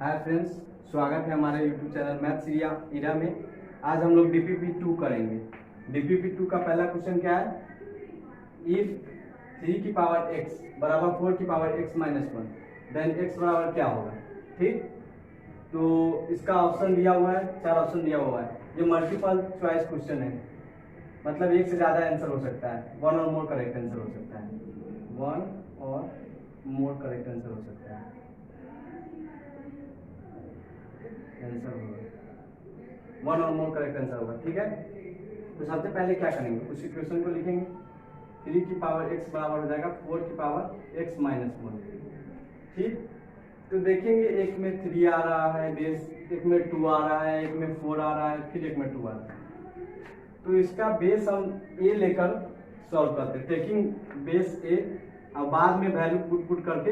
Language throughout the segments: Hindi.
हाय फ्रेंड्स, स्वागत है हमारे यूट्यूब चैनल मैथ्स इरा में। आज हम लोग डीपीपी 2 करेंगे। डीपीपी 2 का पहला क्वेश्चन क्या है? इफ 3 की पावर x बराबर 4 की power x minus 1 then x बराबर क्या होगा। ठीक, तो इसका ऑप्शन दिया हुआ है, 4 ऑप्शन दिया हुआ है। ये मल्टीपल चॉइस क्वेश्चन है, मतलब एक से ज़्यादा आंसर हो सकता है, वन और मोर करेक्ट आंसर हो सकता है, वन और मोर करेक्ट आंसर हो सकता है। आंसर होगा वन और मोर करेक्ट आंसर होगा। ठीक है, तो सबसे पहले क्या करेंगे, उसी क्वेश्चन को लिखेंगे। 3 की पावर x बराबर हो जाएगा 4 की पावर x माइनस 1। ठीक, तो देखेंगे एक में 3 आ रहा है बेस, एक में 2 आ रहा है, एक में 4 आ रहा है, फिर एक में 2 आ रहा है। तो इसका बेस हम a लेकर सॉल्व करते हैं, टेकिंग बेस a, और बाद में वैल्यू पुट करके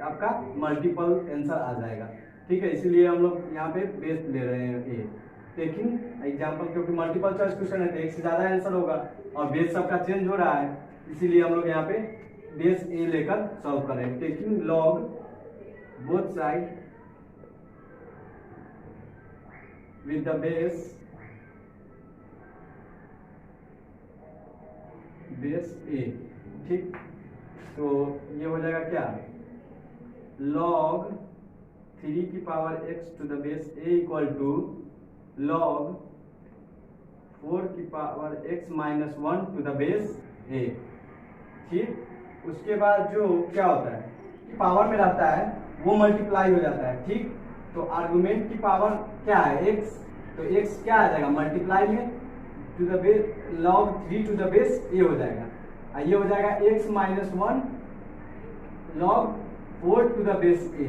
आपका मल्टीपल आंसर आ जाएगा। ठीक है, इसीलिए हम लोग यहाँ पे बेस ले रहे हैं ए, टेकिंग एग्जाम्पल, क्योंकि मल्टीपल चॉइस क्वेश्चन है तो एक से ज्यादा आंसर होगा और बेस सबका चेंज हो रहा है, इसीलिए हम लोग यहाँ पे बेस ए लेकर सॉल्व करेंगे। Taking log both side with the base a. ठीक, तो ये हो जाएगा क्या, लॉग 3 की power x to the base a equal to log 4 की power x minus 1 to the base a। ठीक, उसके बाद जो क्या होता है, पावर में रहता है वो मल्टीप्लाई हो जाता है। ठीक, तो आर्गुमेंट की पावर क्या है x, तो x क्या आ जाएगा मल्टीप्लाई में to the base log 3 to the base a हो जाएगा, और ये हो जाएगा x minus 1 log 4 to the base a।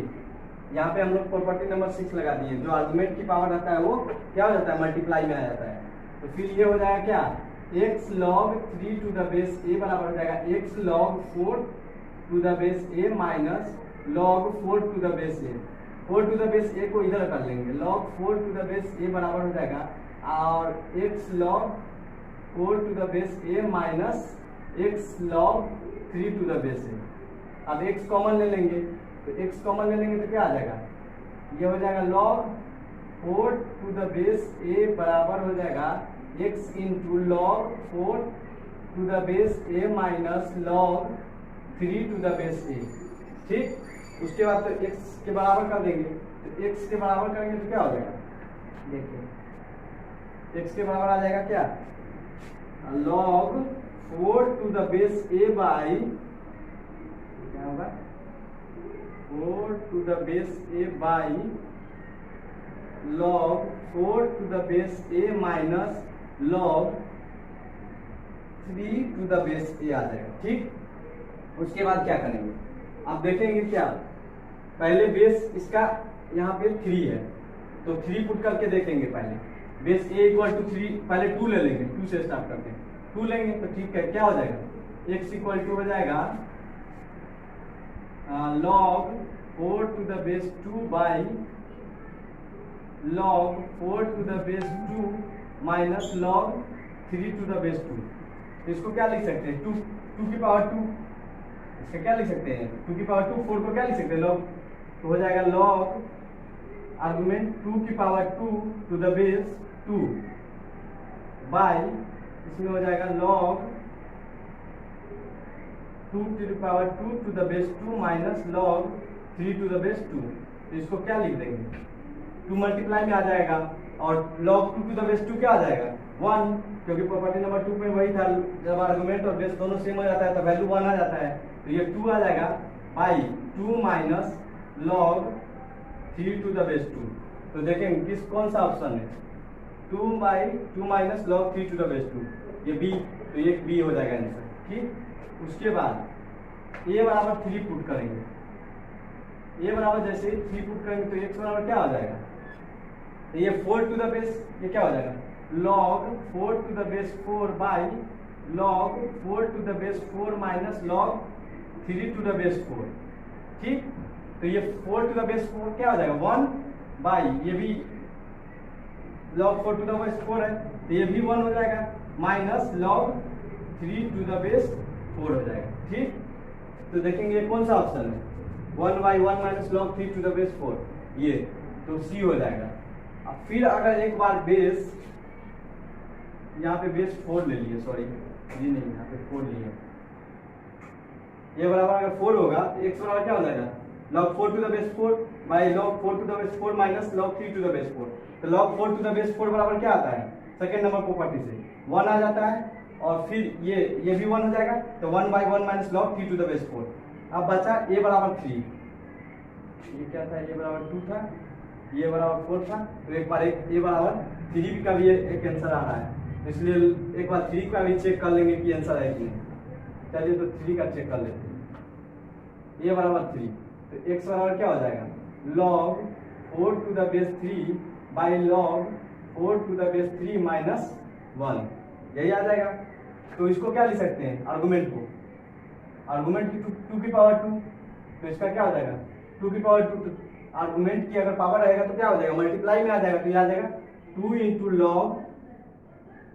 यहाँ पे हम लोग प्रॉपर्टी नंबर 6 लगा दिए, जो आर्गुमेंट की पावर रहता है वो क्या हो जाता है मल्टीप्लाई में आ जाता है। तो फिर ये हो जाएगा क्या, x log 3 to the base a बराबर हो जाएगा x log 4 to the base a minus log 4 to the base a। 4 to the base a को इधर कर लेंगे, log 4 to the base a बराबर हो जाएगा और x log 4 to the base a minus x log 3 to the base a। अब x कॉमन ले लेंगे, तो x कॉमन ले लेंगे तो क्या आ जाएगा, ये हो जाएगा log 4 to the base a बराबर हो जाएगा x into log 4 to the base a minus log 3 to the base a। ठीक, उसके बाद तो x के बराबर कर देंगे, तो x के बराबर करेंगे तो क्या हो जाएगा, देखिए x के बराबर आ जाएगा क्या, log 4 to the base a by क्या होगा 4 to the base a by log 4 to the base a minus log 3 to the base a आ जाएगा। ठीक, उसके बाद क्या करेंगे, आप देखेंगे क्या, पहले बेस इसका यहाँ पे 3 है, तो 3 पुट करके देखेंगे। पहले बेस a इक्वल टू 3, पहले 2 ले लेंगे, 2 से स्टार्ट करते हैं, 2 लेंगे तो ठीक है, क्या हो जाएगा x इक्वल टू हो जाएगा log 4 to the base 2 by log 4 to the base 2 minus log 3 to the base 2। तो इसको क्या लिख सकते हैं, 2 की पावर 2, इसका क्या लिख सकते हैं 2 की पावर 2, 4 को क्या लिख सकते हैं log, तो हो जाएगा log आर्गुमेंट 2 की power 2 to the base 2 by, इसमें हो जाएगा log 2 to the power 2 to the base 2 minus log 3 to the base 2। तो इसको क्या लिख देंगे, 2 मल्टीप्लाई में आ जाएगा और log 2 टू द बेस 2 क्या आ जाएगा 1, क्योंकि प्रॉपर्टी नंबर 2 में वही था, जब आर्गुमेंट और बेस दोनों सेम हो जाता है तो वैल्यू 1 आ जाता है, तो ये 2 आ जाएगा by 2 minus log 3 to the base 2। तो देखेंगे किस कौन सा ऑप्शन है, 2 minus log 3 to the base 2, ये b, तो ये b हो जाएगा आंसर। ठीक, उसके बाद a बराबर 3 पुट करेंगे, a बराबर जैसे 3 पुट करेंगे तो x बराबर क्या हो जाएगा, तो ये 4 टू द बेस, ये क्या हो जाएगा log 4 to the base 4 by log 4 to the base 4 minus log 3 to the base 4। ठीक, तो ये 4 टू द बेस 4 क्या हो जाएगा 1 बाई, ये भी log 4 टू द बेस 4 है तो ये भी 1 हो जाएगा minus log 3 to the base 4 हो जाएगा। ठीक, तो देखेंगे कौन सा ऑप्शन है, 1 by 1 minus log 3 to the base 4, ये तो सी हो जाएगा। अब फिर अगर एक बार बेस, यहाँ पे बेस 4 ले लिए, सॉरी जी नहीं, यहाँ पे 4 लिए, ये बराबर अगर 4 होगा तो x बराबर क्या हो जाएगा, log 4 to the base 4 by log 4 to the base 4 minus log 3 to the base 4। तो log 4 to the base 4 बराबर क्या आता है, सेकेंड नंबर प्रॉपर्टी से 1 आ जाता है, और फिर ये भी 1 हो जाएगा, तो 1 by 1 minus log 3 to the base 4। अब बचा a बराबर 3, ये क्या था, ये बराबर 2 था, ये बराबर 4 था, तो एक बार a बराबर 3 का भी एक आंसर आ रहा है, इसलिए एक बार 3 का भी चेक कर लेंगे कि आंसर है कि नहीं। चलिए तो 3 का चेक कर लेते हैं, ये बराबर 3, तो x बराबर क्या हो जाएगा, log 4 to the base 3 by log 4 to the base 3 minus 1, यही आ जाएगा। तो इसको क्या लिख सकते हैं, आर्गुमेंट को, आर्गुमेंट की 2 की पावर 2, तो इसका क्या हो जाएगा 2 की पावर 2, आर्गुमेंट की अगर पावर रहेगा तो क्या हो जाएगा, मल्टीप्लाई में आ जाएगा, तो ये आ जाएगा 2 into log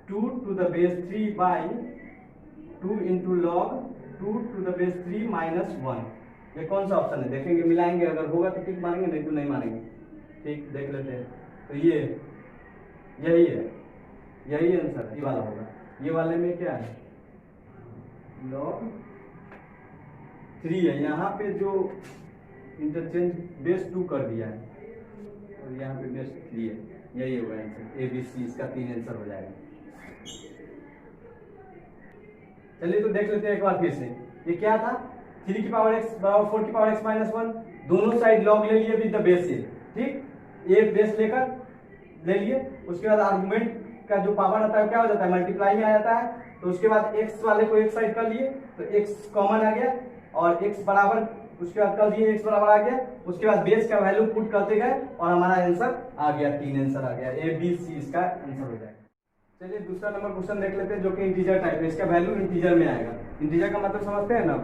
2 to the base 3 by 2 into log 2 to the base 3 minus 1। ये कौन सा ऑप्शन है, देखेंगे, मिलाएंगे, अगर होगा तो ठीक मानेंगे, नहीं तो नहीं मानेंगे। ठीक, देख लेते हैं। तो ये यही है, यही आंसर ये वाला होगा। ये वाले में क्या है, log 3 है, यहाँ पे जो इंटरचेंज बेस 2 कर दिया है, और यहाँ पे बेस 3 है, यही होगा आंसर। ए बी सी, इसका 3 आंसर हो जाएगा। चलिए तो देख लेते हैं एक बार फिर से, ये क्या था, 3 की पावर x बराबर 4 की पावर x माइनस 1, दोनों साइड लॉग ले लिए विद द बेस ए। ठीक, एक बेस लेकर ले लिए, उसके बाद आर्गुमेंट का जो पावर आता है क्या हो जाता है, मल्टीप्लाई में आ जाता है। तो उसके बाद x वाले को एक साइड कर लिए, तो x कॉमन आ गया, और x बराबर उसके बाद कर दिए, x बराबर आ गया, उसके बाद बेस का वैल्यू पुट करते गए और हमारा आंसर आ गया, 3 आंसर आ गया, ए बी सी इसका आंसर हो जाएगा। चलिए दूसरा नंबर क्वेश्चन देख लेते हैं, जो कि इंटीजर टाइप है, इसका वैल्यू इंटीजर में आएगा। इंटीजर का मतलब समझते हैं ना,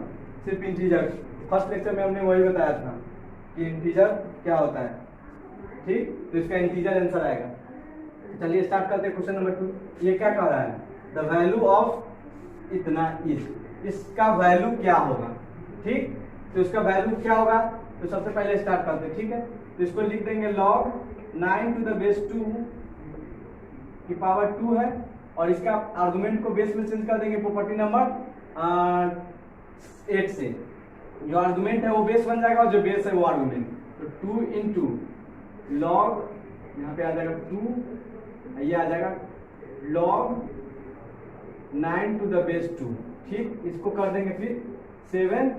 सिर्फ इंटीजर, फर्स्ट लेक्चर में हमने वही बताया था कि इंटीजर क्या होता है। ठीक, तो इसका इंटीजर आंसर आएगा। चलिए स्टार्ट करते हैं क्वेश्चन नंबर 2। ये क्या कह रहा है, द वैल्यू ऑफ इतना इज, इसका वैल्यू क्या होगा। ठीक, तो इसका वैल्यू क्या होगा, तो सबसे पहले स्टार्ट करते हैं। ठीक है, तो इसको लिख देंगे log 9 to the base 2 की पावर 2 है, और इसका आर्गुमेंट को बेस में चेंज कर देंगे प्रॉपर्टी नंबर 8 से। जो आर्गुमेंट है वो बेस बन जाएगा, और जो बेस है वो आर्गुमेंट। तो 2 इंटू लॉग, यहाँ पे आ जाएगा 2, ये आ जाएगा log 9 to the base 2। ठीक, इसको कर देंगे फिर 7,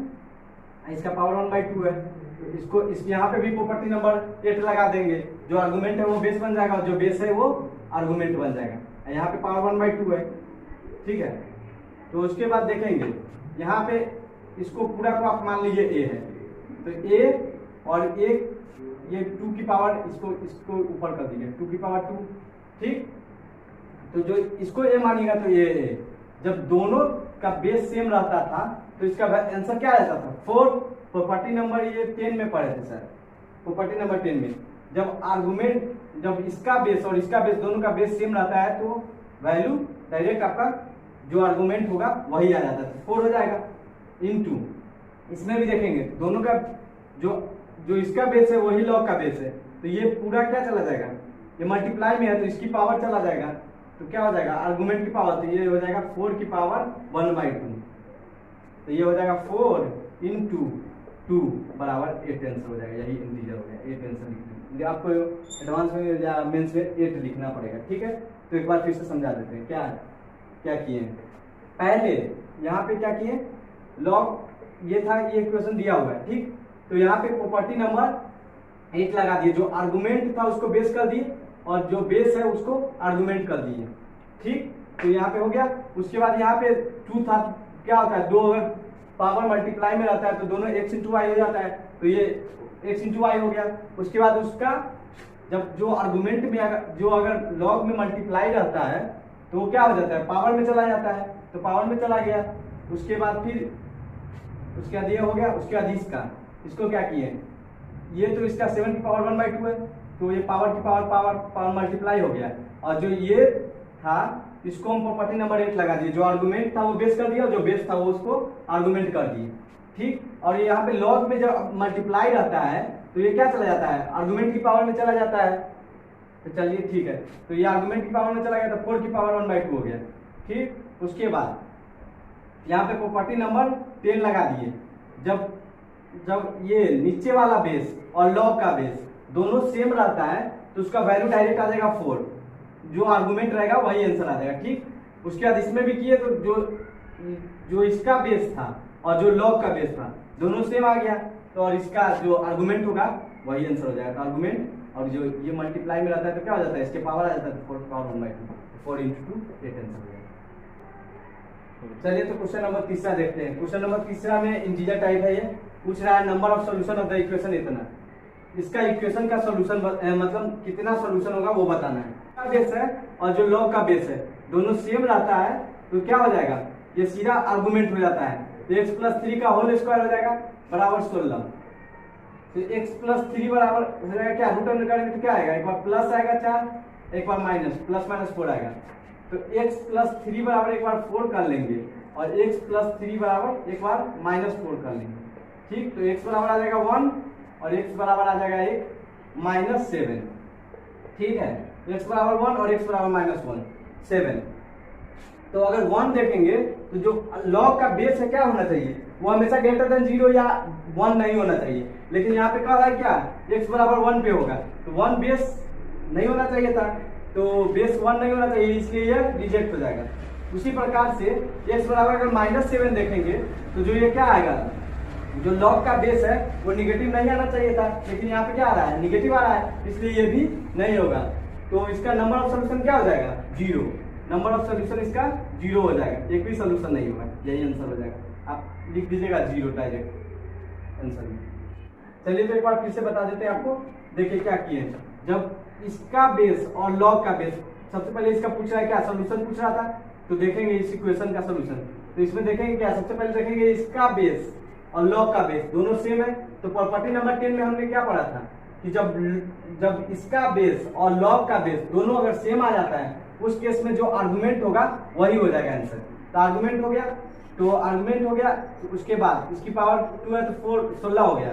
इसका पावर 1/2 है, तो इसको यहाँ पे भी प्रॉपर्टी नंबर 8 लगा देंगे, जो आर्गुमेंट है वो बेस बन जाएगा, और जो बेस है वो आर्गुमेंट बन जाएगा। यहाँ पे पावर 1/2 है। ठीक है, तो उसके बाद देखेंगे यहाँ पे इसको पूरा को आप मान लीजिए a है, तो a और एक ये 2 की पावर, इसको ऊपर कर दीजिए 2 की पावर 2। ठीक, तो जो इसको a मानिएगा तो ये a, जब दोनों का बेस सेम रहता था तो इसका आंसर क्या रहता था 4। प्रॉपर्टी नंबर ये 10 में पढ़े थे सर, प्रॉपर्टी नंबर 10 में जब आर्गुमेंट, जब इसका बेस और इसका बेस दोनों का बेस सेम रहता है तो वैल्यू डायरेक्ट आपका जो आर्गुमेंट होगा वही आ जाता है, 4 हो जाएगा। इनटू इसमें भी देखेंगे दोनों का जो इसका बेस है वही लॉग का बेस है, तो ये पूरा क्या चला जाएगा, ये मल्टीप्लाई में है तो इसकी पावर चला जाएगा, तो क्या हो जाएगा आर्गुमेंट की पावर, तो ये हो जाएगा 4 की पावर 1/2, तो ये हो जाएगा 4 इंटू 2 बराबर 8 आंसर हो जाएगा। यही इंटीजर हो गया, 8 आंसर लिखना, आपको एडवांस में या मेंस में 8 लिखना पड़ेगा। ठीक है, तो एक बार फिर से समझा देते हैं क्या किए हैं। पहले यहाँ पे क्या किए, लॉग ये था, ये इक्वेशन दिया हुआ है। ठीक, तो यहाँ पे प्रॉपर्टी नंबर 8 लगा दिए, जो आर्गुमेंट था उसको बेस कर दिए और जो बेस है उसको आर्गुमेंट कर दिए। ठीक, तो यहाँ पे हो गया। उसके बाद यहाँ पे 2 था, क्या होता है 2 अगर पावर मल्टीप्लाई में रहता है तो दोनों x इंटू वाई हो जाता है, तो ये x इंटू वाई हो गया। उसके बाद उसका जब जो आर्गुमेंट में अगर लॉग में मल्टीप्लाई रहता है तो वो क्या हो जाता है पावर में चला जाता है, तो पावर में चला गया। उसके बाद फिर उसके बाद ये हो गया। उसके बाद इसको क्या किए, ये तो इसका 7 की पावर 1/2 है, तो ये पावर की पावर मल्टीप्लाई हो गया। और जो ये था इसको हम प्रॉपर्टी नंबर 8 लगा दिए, जो आर्गुमेंट था वो बेस कर दिया और जो बेस था वो उसको आर्गुमेंट कर दिए। ठीक। और यहाँ पे लॉग में जब मल्टीप्लाई रहता है तो ये क्या चला जाता है, आर्गुमेंट की पावर में चला जाता है। तो चलिए ठीक है, तो ये आर्गुमेंट की पावर में चला गया तो 4 की पावर 1/2 हो गया। ठीक, उसके बाद यहाँ पे प्रॉपर्टी नंबर 10 लगा दिए। जब ये नीचे वाला बेस और लॉग का बेस दोनों सेम रहता है तो उसका वैल्यू डायरेक्ट आ जाएगा 4, जो आर्गुमेंट रहेगा वही आंसर आ जाएगा। ठीक, उसके बाद इसमें भी किए तो जो इसका बेस था और जो लॉग का बेस था दोनों सेम आ गया, तो और इसका जो आर्गुमेंट होगा वही आंसर हो जाएगा। तो आर्गुमेंट और जो ये मल्टीप्लाई में रहता है तो क्या हो जाता है, इसके पावर आ जाता है 4 पावर 1/2, 4 × 2 8 आंसर हो जाएगा। चलिए तो क्वेश्चन नंबर तीसरा देखते हैं। क्वेश्चन नंबर तीसरा में इंटीजर टाइप है, ये पूछ रहा है number of solution of the equation इतना। इसका इक्वेशन का सॉल्यूशन मतलब कितना सॉल्यूशन होगा वो बताना है। का बेस है और जो लॉग का बेस है दोनों सेम रहता है तो क्या हो जाएगा, ये सीधा आर्गुमेंट हो जाता है। तो x + 3 का होल स्क्वायर हो जाएगा बराबर 16। तो x + 3 बराबर हो जाएगा क्या, रूट अंडर करेंगे तो क्या आएगा, एक बार प्लस आएगा 4, एक बार माइनस, प्लस माइनस 4 आएगा। तो x + 3 बराबर एक बार 4 कर लेंगे और x + 3 बराबर एक बार -4 कर लेंगे। ठीक, तो x बराबर आ जाएगा 1 और x बराबर आ जाएगा एक -7। ठीक है, x बराबर 1 और x बराबर -1 7। तो अगर 1 देखेंगे तो जो लॉग का बेस है क्या होना चाहिए, वो हमेशा ग्रेटर देन 0 या 1 नहीं होना चाहिए। लेकिन यहाँ पे कहा है क्या, x बराबर 1 पे होगा तो 1 बेस नहीं होना चाहिए था, तो बेस 1 नहीं होना चाहिए, इसलिए ये रिजेक्ट हो जाएगा। उसी प्रकार से x बराबर अगर -7 देखेंगे तो जो ये क्या आएगा, जो लॉग का बेस है वो निगेटिव नहीं आना चाहिए था, लेकिन यहाँ पे क्या आ रहा है, निगेटिव आ रहा है, इसलिए ये भी नहीं होगा। तो इसका नंबर ऑफ सोल्यूशन क्या हो जाएगा, 0। नंबर ऑफ सोल्यूशन इसका 0 हो जाएगा, एक भी सोल्यूशन नहीं होगा, यही आंसर हो जाएगा। आप लिख दीजिएगा 0 डायरेक्ट आंसर में। चलिए तो एक बार फिर से बता देते हैं आपको। देखिए क्या किए, जब इसका बेस और लॉग का बेस, सबसे पहले इसका पूछ रहा है क्या, सोल्यूशन पूछ रहा था, तो देखेंगे इस इक्वेशन का सोल्यूशन। तो इसमें देखेंगे क्या, सबसे पहले देखेंगे इसका बेस और लॉग का बेस दोनों सेम है। तो प्रॉपर्टी नंबर 10 में हमने क्या पढ़ा था कि जब इसका बेस और लॉग का बेस दोनों अगर सेम आ जाता है उस केस में जो आर्गुमेंट होगा वही हो जाएगा आंसर। तो आर्गुमेंट हो गया, तो आर्गुमेंट हो गया, तो उसके बाद इसकी पावर 2 है तो 4 16 हो गया।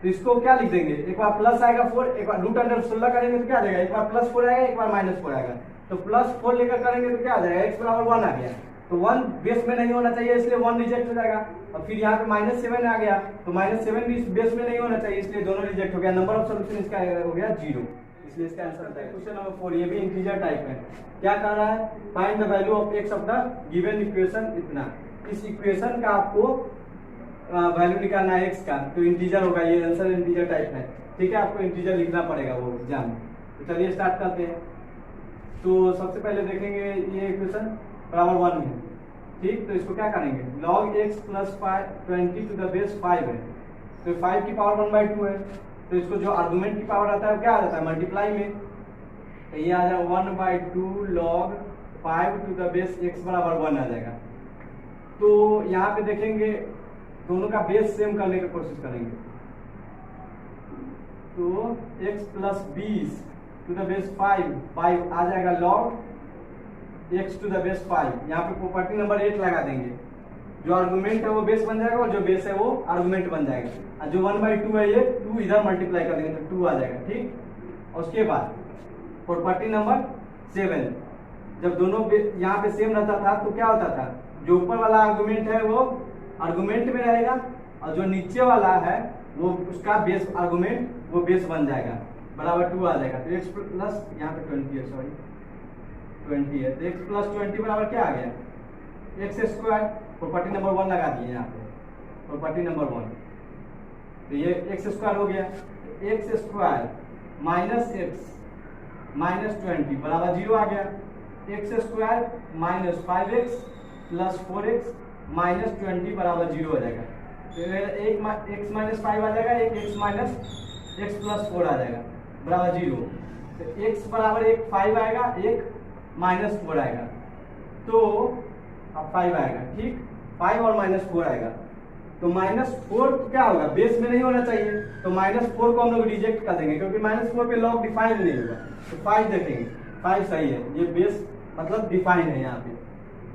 तो इसको क्या लिख देंगे, एक बार प्लस आएगा 4, एक बार रूट अंडर 16 करेंगे तो क्या आ जाएगा, एक बार +4 आएगा, एक बार -4 आएगा। तो +4 लेकर करेंगे तो क्या आ जाएगा, x बराबर 1 आ गया। तो 1 बेस में नहीं होना चाहिए इसलिए 1 रिजेक्ट हो जाएगा। और फिर यहाँ पे -7 आ गया तो -7 भी बेस में नहीं होना चाहिए इसलिए दोनों रिजेक्ट हो गया। नंबर ऑफ सोल्यूशन इसका हो गया 0, इसलिए इसका आंसर आता है। क्वेश्चन नंबर 4, ये भी इंटीजर टाइप है। क्या कर रहा है, find the value of x of the given equation इतना। इस इक्वेशन का आपको वैल्यू निकालना है x का, तो इंटीजर होगा, ये आंसर इंटीजर टाइप है। ठीक है, आपको इंटीजर लिखना पड़ेगा वो एग्जाम में। तो चलिए स्टार्ट करते हैं। तो सबसे पहले देखेंगे ये इक्वेशन बराबर 1 है। ठीक, तो इसको क्या करेंगे, log x + 20 to the base 5 है, तो 5 की पावर 1/2 है। तो इसको जो आर्गुमेंट की पावर आता है क्या आ जाता है, मल्टीप्लाई में। तो ये आ जाएगा 1/2 log 5 to the base x बराबर 1 आ जाएगा। तो यहाँ पे देखेंगे दोनों का बेस सेम करने की कोशिश करेंगे। तो x + 20 टू द बेस 5 आ जाएगा log x to the base 5। यहाँ पे प्रॉपर्टी नंबर 8 लगा देंगे, जो आर्गुमेंट है वो बेस बन जाएगा और जो बेस है वो आर्गुमेंट बन जाएगा। और जो 1/2 है ये 2 इधर मल्टीप्लाई कर देंगे तो 2 आ जाएगा। ठीक, और उसके बाद प्रॉपर्टी नंबर 7, जब दोनों यहाँ पे सेम रहता था तो क्या होता था, जो ऊपर वाला आर्गुमेंट है वो आर्गुमेंट में रहेगा और जो नीचे वाला है वो उसका बेस आर्गुमेंट वो बेस बन जाएगा, बराबर 2 आ जाएगा। तो x प्लस यहाँ पे 20 है, सॉरी 20 है, तो x + 20 बराबर क्या आ गया, x²। प्रॉपर्टी नंबर 1 लगा दिए यहाँ पे, प्रॉपर्टी नंबर 1। तो ये x² हो गया, x² - x -20 बराबर 0 आ गया। x² - 5x + 4x -20 बराबर 0 हो जाएगा। तो एक x - 5 आ जाएगा, एक x + 4 आ जाएगा बराबर 0। तो x बराबर एक 5 आएगा, एक -4 आएगा, तो अब 5 आएगा। ठीक, 5 और -4 आएगा। तो -4 क्या होगा, बेस में नहीं होना चाहिए, तो -4 को हम लोग रिजेक्ट कर देंगे क्योंकि -4 पे लॉग डिफाइन नहीं होगा। तो 5 देखेंगे, 5 सही है, ये बेस मतलब डिफाइन है यहाँ पे।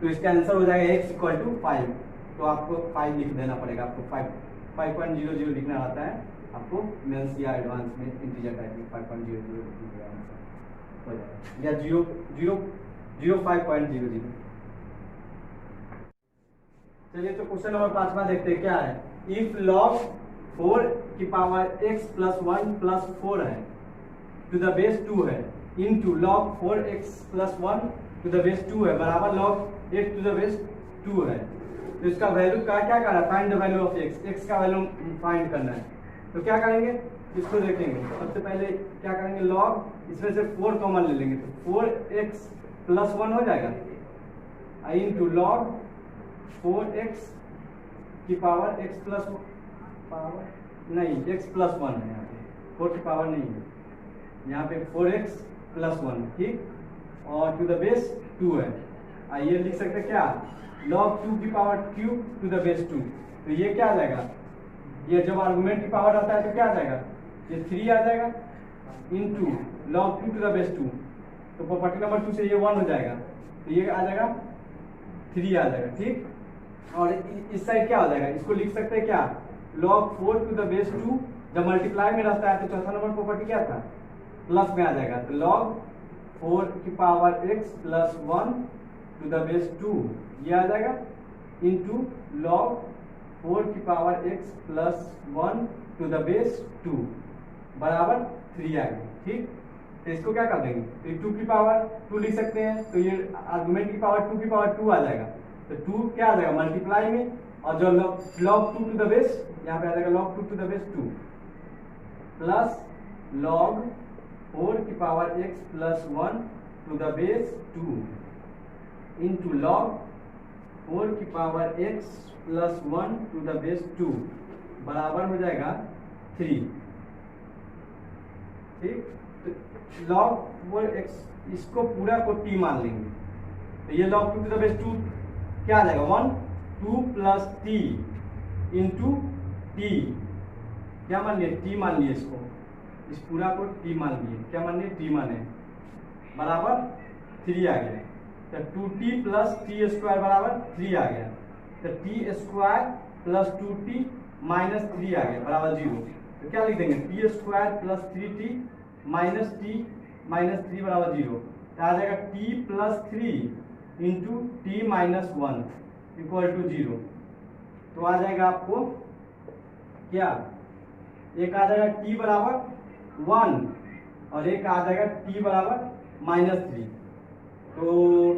तो इसका आंसर हो जाएगा x = 5। तो आपको 5 लिख देना पड़ेगा। आपको 5.00 लिखना आता है आपको मेंस या एडवांस में इंटीजर टाइप में 5.00 हो जाएगा या 05.00। चलिए तो क्वेश्चन नंबर 5 देखते हैं क्या है। इफ log 4 की पावर x प्लस 1 प्लस 4 है टू द बेस 2 है into log 4x plus 1 to the base 2 है बराबर log 8 टू द बेस 2 है। तो इसका वैल्यू क्या क्या करना है, find the value of x का वैल्यू फाइंड करना है। तो क्या करेंगे, इसको देखेंगे। सबसे पहले क्या करेंगे, log इसमें से 4 कॉमन ले लेंगे तो 4x प्लस 1 हो जाएगा इनटू log 4x की पावर x प्लस पावर नहीं x प्लस 1 है, यहाँ पे 4 की पावर नहीं है, यहाँ पे 4x प्लस 1 ठीक, और टू द बेस 2 है। आइए लिख सकते हैं क्या, log 2 की power cube two the base 2। तो ये क्या आ जाएगा, ये जब आर्गुमेंट की पावर आता है तो क्या आ जाएगा, ये 3 आ जाएगा into log 2 to the base 2। तो प्रॉपर्टी नंबर 2 से ये 1 हो जाएगा तो ये आ जाएगा 3 आ जाएगा ठीक। और इस साइड क्या हो जाएगा, इसको लिख सकते हैं क्या, log 4 टू द बेस 2। जब मल्टीप्लाई में रहता है तो चौथा नंबर प्रॉपर्टी क्या था, प्लस में आ जाएगा। तो log 4 की power x plus 1 to the base 2 ये आ जाएगा इनटू log 4 की power x plus 1 to the base 2 बराबर 3 आ गया ठीक। तो इसको क्या कर देंगे, तो 2 की पावर 2 लिख सकते हैं, तो ये आर्गुमेंट की पावर 2 की पावर 2 आ जाएगा। तो 2 क्या आ जाएगा मल्टीप्लाई में, और जो log 2 टू द बेस यहाँ पे आ जाएगा log 2 to the base 2 plus log 4 की power x plus 1 to the base 2 into log 4 की power x plus 1 to the base 2 बराबर हो जाएगा 3 ठीक। तो log 4x इसको पूरा को t मान लेंगे, तो ये log 2 टू द बेस 2 क्या आ जाएगा 1 2 प्लस t इंटू t, क्या मान लिए, t मान लिए, इसको इस पूरा को t मान लिए, क्या मान लिए, t माने बराबर 3 आ गया। तो 2t प्लस t स्क्वायर बराबर 3 आ गया। तो t square plus 2t minus 3 आ गया बराबर 0। तो क्या लिख देंगे, t square plus 3t minus 3 बराबर 0। तो आ जाएगा t plus 3 into t minus 1 equal to 0। तो आ जाएगा आपको क्या, एक आ जाएगा t बराबर 1 और एक आ जाएगा t बराबर माइनस 3। तो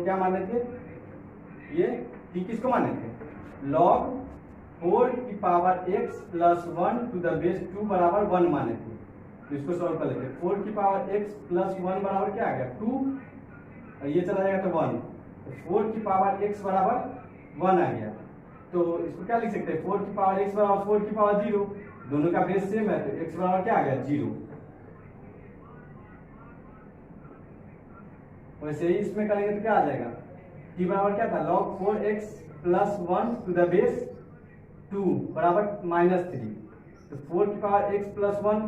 क्या माने थे, ये t किसको माने थे, log 4 की power x plus 1 to the base 2 बराबर 1 माने थे। तो इसको सॉल्व कर लेते हैं। 4 की पावर x प्लस 1 बराबर क्या आ गया 2, और ये चला जाएगा तो 1। तो 4 की पावर x बराबर 1 आ गया। तो इसको क्या लिख सकते हैं, 4 की पावर x बराबर 4 की पावर 0, दोनों का बेस सेम है तो x बराबर क्या आ गया 0। वैसे ही इसमें करेंगे तो क्या आ जाएगा, t बराबर क्या था log 4x plus 1 to the base 2 बराबर माइनस 3। तो 4 की पावर x प्लस 1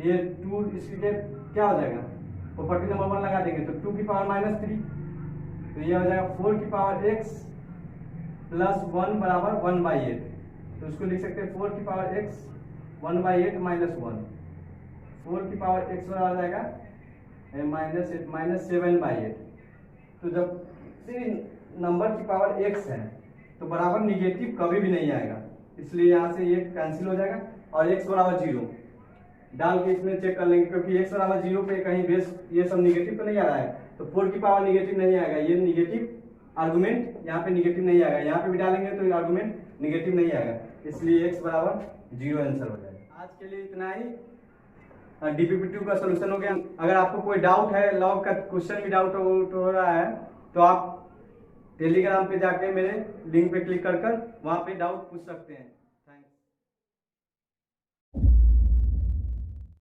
ये 2 इसके क्या हो जाएगा, प्रॉपर्टी नंबर 1 लगा देंगे तो 2 की पावर माइनस 3। तो ये हो जाएगा 4 की पावर x प्लस 1 बराबर 1/8। तो उसको लिख सकते हैं 4 की पावर x 1/8 माइनस 1। 4 की पावर x बराबर आ जाएगा माइनस 8 माइनस 7/8। तो जब नंबर की पावर x है तो बराबर निगेटिव कभी भी नहीं आएगा, इसलिए यहाँ से ये कैंसिल हो जाएगा और x बराबर 0 डाल के इसमें चेक कर लेंगे, क्योंकि x बराबर 0 पे कहीं बेस ये सब निगेटिव तो नहीं आ रहा है। तो 4 की पावर निगेटिव नहीं आएगा, ये निगेटिव आर्गुमेंट यहाँ पे निगेटिव नहीं आएगा, यहाँ पे भी डालेंगे तो आर्गुमेंट निगेटिव नहीं आएगा, इसलिए x बराबर 0 आंसर हो जाएगा। आज के लिए इतना ही, DPP2 का सोल्यूशन हो गया। अगर आपको कोई डाउट है, लॉग का क्वेश्चन भी डाउट हो रहा है तो आप टेलीग्राम पे जाके मेरे लिंक पे क्लिक कर वहाँ पे डाउट पूछ सकते हैं।